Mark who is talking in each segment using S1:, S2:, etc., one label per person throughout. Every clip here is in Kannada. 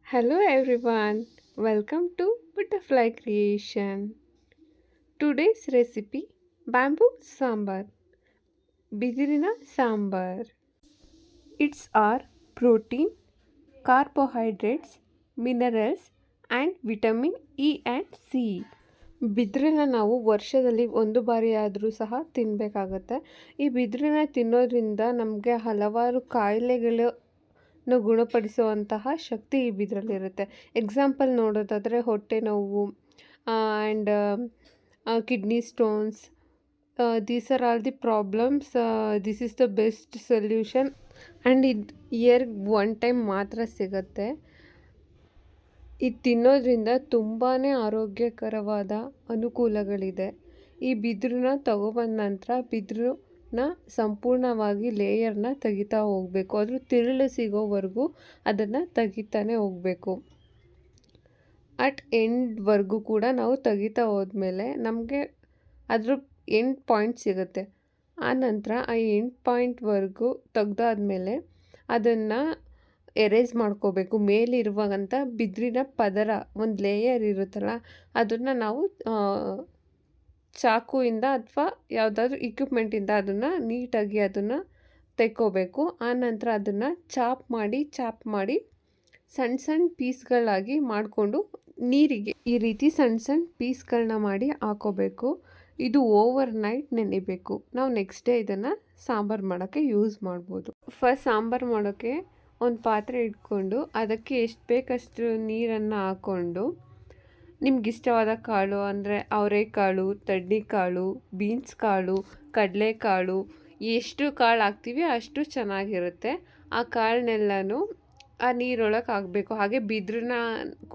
S1: Hello everyone, welcome to Butterfly Creation. Today's recipe bamboo sambar, bidirina sambar. It's our protein, carbohydrates, minerals and vitamin E and C. ಬಿದಿರನ್ನ ನಾವು ವರ್ಷದಲ್ಲಿ ಒಂದು ಬಾರಿ ಆದರೂ ಸಹ ತಿನ್ನಬೇಕಾಗತ್ತೆ. ಈ ಬಿದಿರನ್ನ ತಿನ್ನೋದ್ರಿಂದ ನಮಗೆ ಹಲವಾರು ಕಾಯಿಲೆಗಳು ಗುಣಪಡಿಸುವಂತಹ ಶಕ್ತಿ ಈ ಬಿದಿರಲ್ಲಿರುತ್ತೆ. ಎಕ್ಸಾಂಪಲ್ ನೋಡೋದಾದರೆ ಹೊಟ್ಟೆ ನೋವು and kidney stones, these are all the problems. This is the best solution and ಇದು ಇಯರ್ಗೆ ಒನ್ ಟೈಮ್ ಮಾತ್ರ ಸಿಗುತ್ತೆ. ಇದು ತಿನ್ನೋದ್ರಿಂದ ತುಂಬಾ ಆರೋಗ್ಯಕರವಾದ ಅನುಕೂಲಗಳಿದೆ. ಈ ಬಿದಿರನ್ನ ತಗೊಬಂದ ನಂತರ ಬಿದಿರನ್ನ ಸಂಪೂರ್ಣವಾಗಿ ಲೇಯರ್ನ ತೆಗಿತಾ ಹೋಗಬೇಕು. ಅದ್ರ ತಿರುಳು ಸಿಗೋವರೆಗೂ ಅದನ್ನು ತೆಗಿತಾನೆ ಹೋಗಬೇಕು. ಅಟ್ ಎಂಡ್ವರೆಗೂ ಕೂಡ ನಾವು ತೆಗಿತಾ ಹೋದ್ಮೇಲೆ ನಮಗೆ ಅದ್ರ ಎಂಡ್ ಪಾಯಿಂಟ್ ಸಿಗುತ್ತೆ. ಆ ನಂತರ ಆ ಎಂಡ್ ಪಾಯಿಂಟ್ವರೆಗೂ ತೆಗ್ದಾದ್ಮೇಲೆ ಅದನ್ನು ಎರೇಸ್ ಮಾಡ್ಕೋಬೇಕು. ಮೇಲಿರುವಂಥ ಬಿದಿರಿನ ಪದರ ಒಂದು ಲೇಯರ್ ಇರುತ್ತಲ್ಲ, ಅದನ್ನು ನಾವು ಚಾಕುವಿಂದ ಅಥವಾ ಯಾವುದಾದ್ರೂ ಇಕ್ವಿಪ್ಮೆಂಟಿಂದ ಅದನ್ನು ನೀಟಾಗಿ ಅದನ್ನು ತೆಕ್ಕೋಬೇಕು. ಆ ನಂತರ ಅದನ್ನು ಚಾಪ್ ಮಾಡಿ ಸಣ್ಣ ಸಣ್ಣ ಪೀಸ್ಗಳಾಗಿ ಮಾಡಿಕೊಂಡು ನೀರಿಗೆ ಈ ರೀತಿ ಸಣ್ಣ ಸಣ್ಣ ಪೀಸ್ಗಳನ್ನ ಮಾಡಿ ಹಾಕೋಬೇಕು. ಇದು ಓವರ್ ನೈಟ್ ನೆನೆಬೇಕು. ನಾವು ನೆಕ್ಸ್ಟ್ ಡೇ ಇದನ್ನು ಸಾಂಬಾರು ಮಾಡೋಕ್ಕೆ ಯೂಸ್ ಮಾಡ್ಬೋದು. ಫಸ್ಟ್ ಸಾಂಬಾರು ಮಾಡೋಕ್ಕೆ ಒಂದು ಪಾತ್ರೆ ಇಟ್ಕೊಂಡು ಅದಕ್ಕೆ ಎಷ್ಟು ಬೇಕಷ್ಟು ನೀರನ್ನು ಹಾಕ್ಕೊಂಡು ನಿಮಗಿಷ್ಟವಾದ ಕಾಳು ಅಂದರೆ ಅವರೆಕಾಳು, ತಡ್ಡಿಕಾಳು, ಬೀನ್ಸ್ ಕಾಳು, ಕಡಲೆಕಾಳು, ಎಷ್ಟು ಕಾಳು ಹಾಕ್ತೀವಿ ಅಷ್ಟು ಚೆನ್ನಾಗಿರುತ್ತೆ. ಆ ಕಾಳನ್ನೆಲ್ಲನೂ ಆ ನೀರೊಳಗೆ ಹಾಕಬೇಕು. ಹಾಗೆ ಬಿದಿರನ್ನ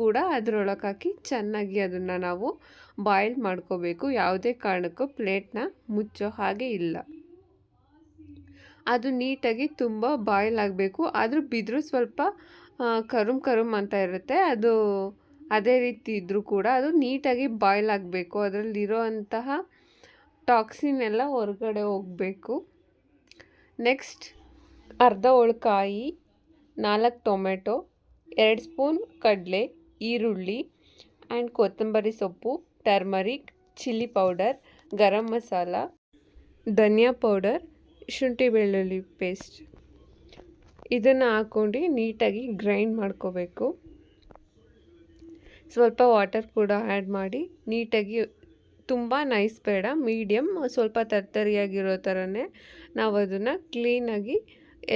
S1: ಕೂಡ ಅದರೊಳಗೆ ಹಾಕಿ ಚೆನ್ನಾಗಿ ಅದನ್ನು ನಾವು ಬಾಯ್ಲ್ ಮಾಡ್ಕೋಬೇಕು. ಯಾವುದೇ ಕಾರಣಕ್ಕೂ ಪ್ಲೇಟ್ನ ಮುಚ್ಚೋ ಹಾಗೆ ಇಲ್ಲ. ಅದು ನೀಟಾಗಿ ತುಂಬ ಬಾಯ್ಲ್ ಆಗಬೇಕು. ಆದರೂ ಬಿದಿರು ಸ್ವಲ್ಪ ಕರುಮ್ ಅಂತ ಇರುತ್ತೆ. ಅದು ಅದೇ ರೀತಿ ಇದ್ದರೂ ಕೂಡ ಅದು ನೀಟಾಗಿ ಬಾಯ್ಲ್ ಆಗಬೇಕು. ಅದರಲ್ಲಿರೋ ಅಂತಹ ಟಾಕ್ಸಿನ್ ಎಲ್ಲ ಹೊರಗಡೆ ಹೋಗಬೇಕು. ನೆಕ್ಸ್ಟ್ ಅರ್ಧ ಕಾಯಿ, 4 ಟೊಮೆಟೊ, 2 ಸ್ಪೂನ್ ಕಡಲೆ, ಈರುಳ್ಳಿ ಆ್ಯಂಡ್ ಕೊತ್ತಂಬರಿ ಸೊಪ್ಪು, turmeric, chilli powder, garam masala, ಧನಿಯಾ ಪೌಡರ್, ಶುಂಠಿ ಬೆಳ್ಳುಳ್ಳಿ ಪೇಸ್ಟ್ ಇದನ್ನು ಹಾಕ್ಕೊಂಡು ನೀಟಾಗಿ ಗ್ರೈಂಡ್ ಮಾಡ್ಕೋಬೇಕು. ಸ್ವಲ್ಪ ವಾಟರ್ ಕೂಡ ಆ್ಯಡ್ ಮಾಡಿ ನೀಟಾಗಿ, ತುಂಬ ನೈಸ್ ಬೇಡ, ಮೀಡಿಯಮ್, ಸ್ವಲ್ಪ ತರ್ತರಿಯಾಗಿರೋ ಥರನೇ ನಾವು ಅದನ್ನು ಕ್ಲೀನಾಗಿ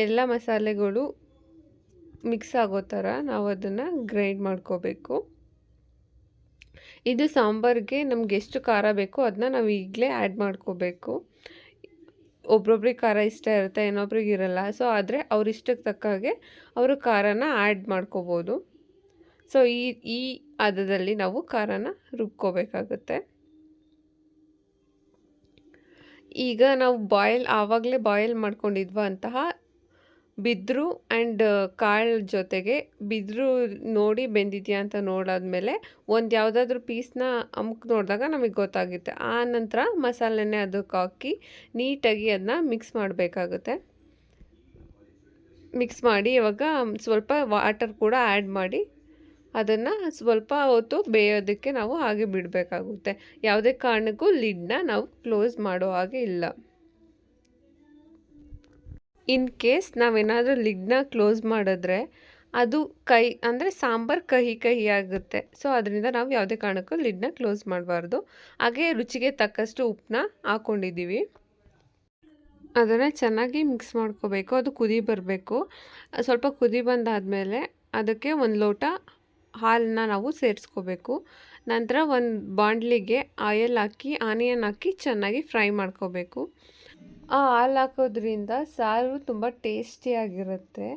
S1: ಎಲ್ಲ ಮಸಾಲೆಗಳು ಮಿಕ್ಸ್ ಆಗೋ ಥರ ನಾವು ಅದನ್ನು ಗ್ರೈಂಡ್ ಮಾಡ್ಕೋಬೇಕು. ಇದು ಸಾಂಬಾರಿಗೆ ನಮ್ಗೆ ಎಷ್ಟು ಖಾರ ಬೇಕೋ ಅದನ್ನ ನಾವು ಈಗಲೇ ಆ್ಯಡ್ ಮಾಡ್ಕೋಬೇಕು. ಒಬ್ರೊಬ್ರಿಗೆ ಖಾರ ಇಷ್ಟ ಇರುತ್ತೆ, ಇನ್ನೊಬ್ರಿಗೆ ಇರಲ್ಲ. ಸೊ ಆದರೆ ಅವ್ರ ಇಷ್ಟಕ್ಕೆ ತಕ್ಕ ಹಾಗೆ ಅವರು ಖಾರನ ಆ್ಯಡ್ ಮಾಡ್ಕೋಬೋದು. ಸೊ ಈ ಹದದಲ್ಲಿ ನಾವು ಖಾರನ ರುಬ್ಕೋಬೇಕಾಗುತ್ತೆ. ಈಗ ನಾವು ಆವಾಗಲೇ ಬಾಯ್ಲ್ ಮಾಡ್ಕೊಂಡಿದ್ವ ಅಂತಹ ಬಿದಿರು ಆ್ಯಂಡ್ ಕಾಳು ಜೊತೆಗೆ ಬಿದಿರು ನೋಡಿ ಬೆಂದಿದೆಯಾ ಅಂತ ನೋಡಾದ್ಮೇಲೆ ಒಂದು ಯಾವುದಾದ್ರೂ ಪೀಸ್ನ ನೋಡಿದಾಗ ನಮಗೆ ಗೊತ್ತಾಗುತ್ತೆ. ಆ ನಂತರ ಮಸಾಲೆನೇ ಅದಕ್ಕೆ ಹಾಕಿ ನೀಟಾಗಿ ಅದನ್ನ ಮಿಕ್ಸ್ ಮಾಡಬೇಕಾಗುತ್ತೆ. ಮಿಕ್ಸ್ ಮಾಡಿ ಇವಾಗ ಸ್ವಲ್ಪ ವಾಟರ್ ಕೂಡ ಆ್ಯಡ್ ಮಾಡಿ ಅದನ್ನು ಸ್ವಲ್ಪ ಹೊತ್ತು ಬೇಯೋದಕ್ಕೆ ನಾವು ಹಾಗೆ ಬಿಡಬೇಕಾಗುತ್ತೆ. ಯಾವುದೇ ಕಾರಣಕ್ಕೂ ಲಿಡ್ನ ನಾವು ಕ್ಲೋಸ್ ಮಾಡೋ ಹಾಗೆ ಇಲ್ಲ. ಇನ್ ಕೇಸ್ ನಾವೇನಾದರೂ ಲಿಡ್ನ ಕ್ಲೋಸ್ ಮಾಡಿದ್ರೆ ಅದು ಅಂದರೆ ಸಾಂಬಾರು ಕಹಿ ಆಗುತ್ತೆ. ಸೊ ಅದರಿಂದ ನಾವು ಯಾವುದೇ ಕಾರಣಕ್ಕೂ ಲಿಡ್ನ ಕ್ಲೋಸ್ ಮಾಡಬಾರ್ದು. ಹಾಗೆ ರುಚಿಗೆ ತಕ್ಕಷ್ಟು ಉಪ್ಪನ್ನ ಹಾಕ್ಕೊಂಡಿದ್ದೀವಿ. ಅದನ್ನು ಚೆನ್ನಾಗಿ ಮಿಕ್ಸ್ ಮಾಡ್ಕೋಬೇಕು. ಅದು ಕುದಿ ಬರಬೇಕು. ಸ್ವಲ್ಪ ಕುದಿ ಬಂದಾದಮೇಲೆ ಅದಕ್ಕೆ 1 ಲೋಟ ಹಾಲನ್ನ ನಾವು ಸೇರಿಸ್ಕೋಬೇಕು. ನಂತರ ಒಂದು ಬಾಣಲಿಗೆ ಆಯಿಲ್ ಹಾಕಿ ಆನಿಯನ್ ಹಾಕಿ ಚೆನ್ನಾಗಿ ಫ್ರೈ ಮಾಡ್ಕೋಬೇಕು. ಆ ಹಾಲು ಹಾಕೋದ್ರಿಂದ ಸಾರು ತುಂಬ ಟೇಸ್ಟಿಯಾಗಿರುತ್ತೆ.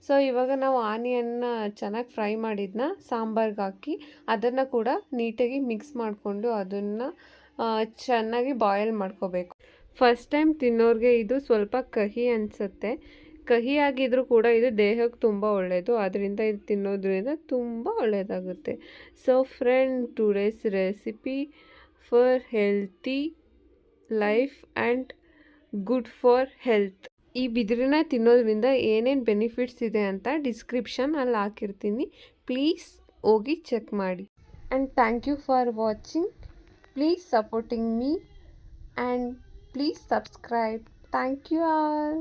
S1: ಸೊ ಇವಾಗ ನಾವು ಆನಿಯನ್ನ ಚೆನ್ನಾಗಿ ಫ್ರೈ ಮಾಡಿದ್ದನ್ನ ಸಾಂಬಾರ್ಗೆ ಹಾಕಿ ಅದನ್ನು ಕೂಡ ನೀಟಾಗಿ ಮಿಕ್ಸ್ ಮಾಡಿಕೊಂಡು ಅದನ್ನು ಚೆನ್ನಾಗಿ ಬಾಯ್ಲ್ ಮಾಡ್ಕೋಬೇಕು. ಫಸ್ಟ್ ಟೈಮ್ ತಿನ್ನೋರಿಗೆ ಇದು ಸ್ವಲ್ಪ ಕಹಿ ಅನಿಸುತ್ತೆ. ಕಹಿಯಾಗಿದ್ದರೂ ಕೂಡ ಇದು ದೇಹಕ್ಕೆ ತುಂಬ ಒಳ್ಳೆಯದು. ಆದ್ದರಿಂದ ಇದು ತಿನ್ನೋದ್ರಿಂದ ತುಂಬ ಒಳ್ಳೆಯದಾಗುತ್ತೆ. So friend, today's recipe for healthy life and good for health. ಈ ಬಿದಿರನ್ನ ತಿನ್ನೋದ್ರಿಂದ ಏನೇನು ಬೆನಿಫಿಟ್ಸ್ ಇದೆ ಅಂತ ಡಿಸ್ಕ್ರಿಪ್ಷನಲ್ಲಿ ಹಾಕಿರ್ತೀನಿ. ಪ್ಲೀಸ್ ಹೋಗಿ ಚೆಕ್ ಮಾಡಿ. And thank you for watching. Please supporting me and please subscribe. Thank you all.